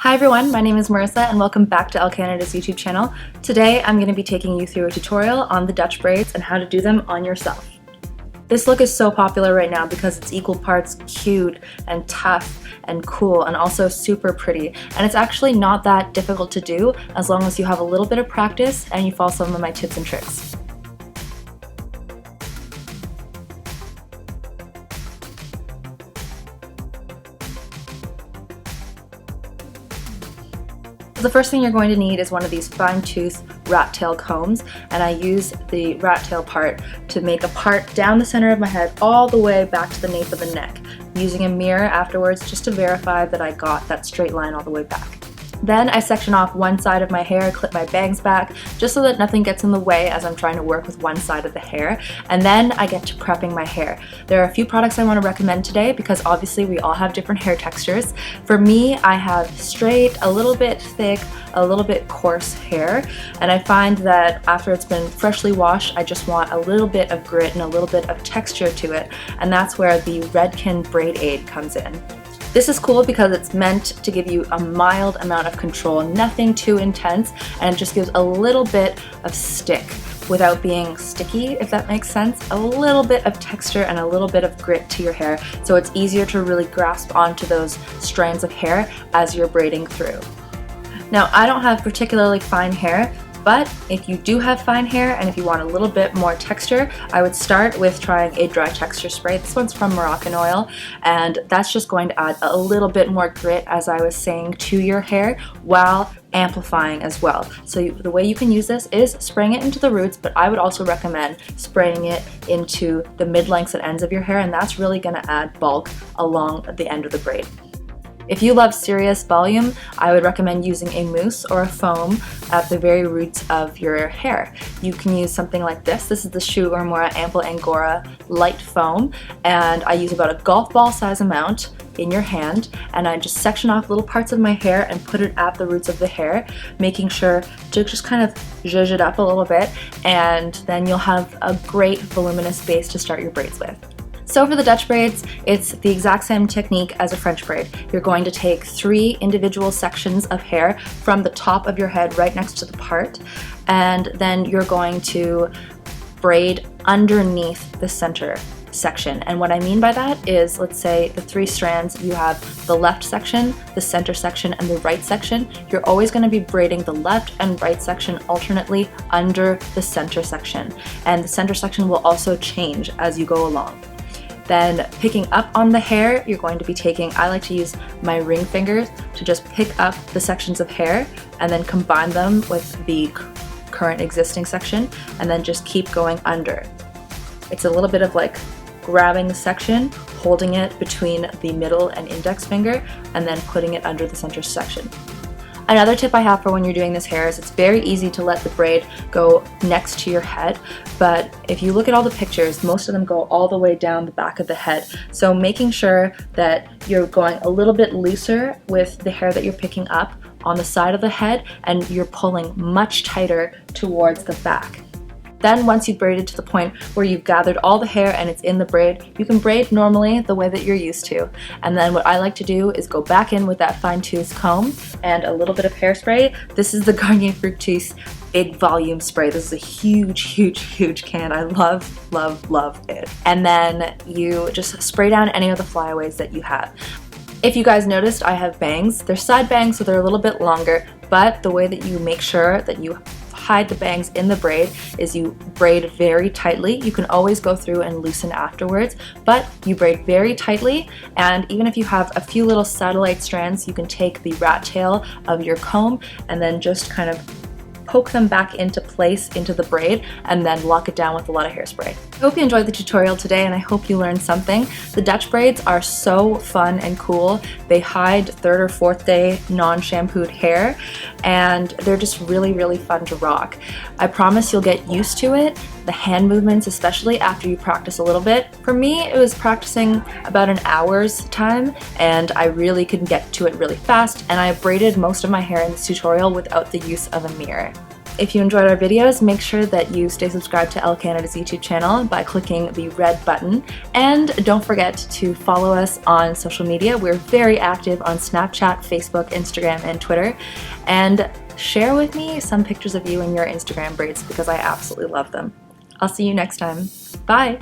Hi everyone, my name is Marissa and welcome back to ELLE Canada's YouTube channel. Today I'm going to be taking you through a tutorial on the Dutch braids and how to do them on yourself. This look is so popular right now because it's equal parts cute and tough and cool and also super pretty, and it's actually not that difficult to do as long as you have a little bit of practice and you follow some of my tips and tricks. The first thing you're going to need is one of these fine tooth rat tail combs, and I use the rat tail part to make a part down the center of my head all the way back to the nape of the neck, using a mirror afterwards just to verify that I got that straight line all the way back. Then I section off one side of my hair, clip my bangs back, just so that nothing gets in the way as I'm trying to work with one side of the hair, and then I get to prepping my hair. There are a few products I want to recommend today because obviously we all have different hair textures. For me, I have straight, a little bit thick, a little bit coarse hair, and I find that after it's been freshly washed, I just want a little bit of grit and a little bit of texture to it, and that's where the Redken Braid Aid comes in. This is cool because it's meant to give you a mild amount of control, nothing too intense, and it just gives a little bit of stick without being sticky, if that makes sense. A little bit of texture and a little bit of grit to your hair, so it's easier to really grasp onto those strands of hair as you're braiding through. Now, I don't have particularly fine hair, but if you do have fine hair and if you want a little bit more texture, I would start with trying a dry texture spray. This one's from Moroccanoil, and that's just going to add a little bit more grit, as I was saying, to your hair while amplifying as well. So the way you can use this is spraying it into the roots, but I would also recommend spraying it into the mid-lengths and ends of your hair, and that's really going to add bulk along the end of the braid. If you love serious volume, I would recommend using a mousse or a foam at the very roots of your hair. You can use something like this. This is the Uemura Ample Angora Light Foam, and I use about a golf ball size amount in your hand, and I just section off little parts of my hair and put it at the roots of the hair, making sure to just kind of zhuzh it up a little bit, and then you'll have a great voluminous base to start your braids with. So for the Dutch braids, it's the exact same technique as a French braid. You're going to take 3 individual sections of hair from the top of your head right next to the part, and then you're going to braid underneath the center section. And what I mean by that is, let's say the 3 strands, you have the left section, the center section, and the right section. You're always going to be braiding the left and right section alternately under the center section. And the center section will also change as you go along. Then picking up on the hair, you're going to be taking, I like to use my ring fingers to just pick up the sections of hair and then combine them with the current existing section, and then just keep going under. It's a little bit of like grabbing the section, holding it between the middle and index finger, and then putting it under the center section. Another tip I have for when you're doing this hair is it's very easy to let the braid go next to your head, but if you look at all the pictures, most of them go all the way down the back of the head. So making sure that you're going a little bit looser with the hair that you're picking up on the side of the head, and you're pulling much tighter towards the back. Then once you've braided to the point where you've gathered all the hair and it's in the braid, you can braid normally the way that you're used to. And then what I like to do is go back in with that fine tooth comb and a little bit of hairspray. This is the Garnier Fructis big volume spray. This is a huge can. I love it. And then you just spray down any of the flyaways that you have. If you guys noticed, I have bangs. They're side bangs, so they're a little bit longer, but the way that you make sure that you hide the bangs in the braid is you braid very tightly. You can always go through and loosen afterwards, but you braid very tightly, and even if you have a few little satellite strands, you can take the rat tail of your comb and then just kind of poke them back into place into the braid and then lock it down with a lot of hairspray. I hope you enjoyed the tutorial today, and I hope you learned something. The Dutch braids are so fun and cool. They hide 3rd or 4th day non-shampooed hair, and they're just really fun to rock. I promise you'll get used to it, the hand movements especially, after you practice a little bit. For me, it was practicing about an hour's time, and I really could get to it really fast, and I braided most of my hair in this tutorial without the use of a mirror. If you enjoyed our videos, make sure that you stay subscribed to ELLE Canada's YouTube channel by clicking the red button. And don't forget to follow us on social media. We're very active on Snapchat, Facebook, Instagram, and Twitter. And share with me some pictures of you in your Instagram braids because I absolutely love them. I'll see you next time. Bye!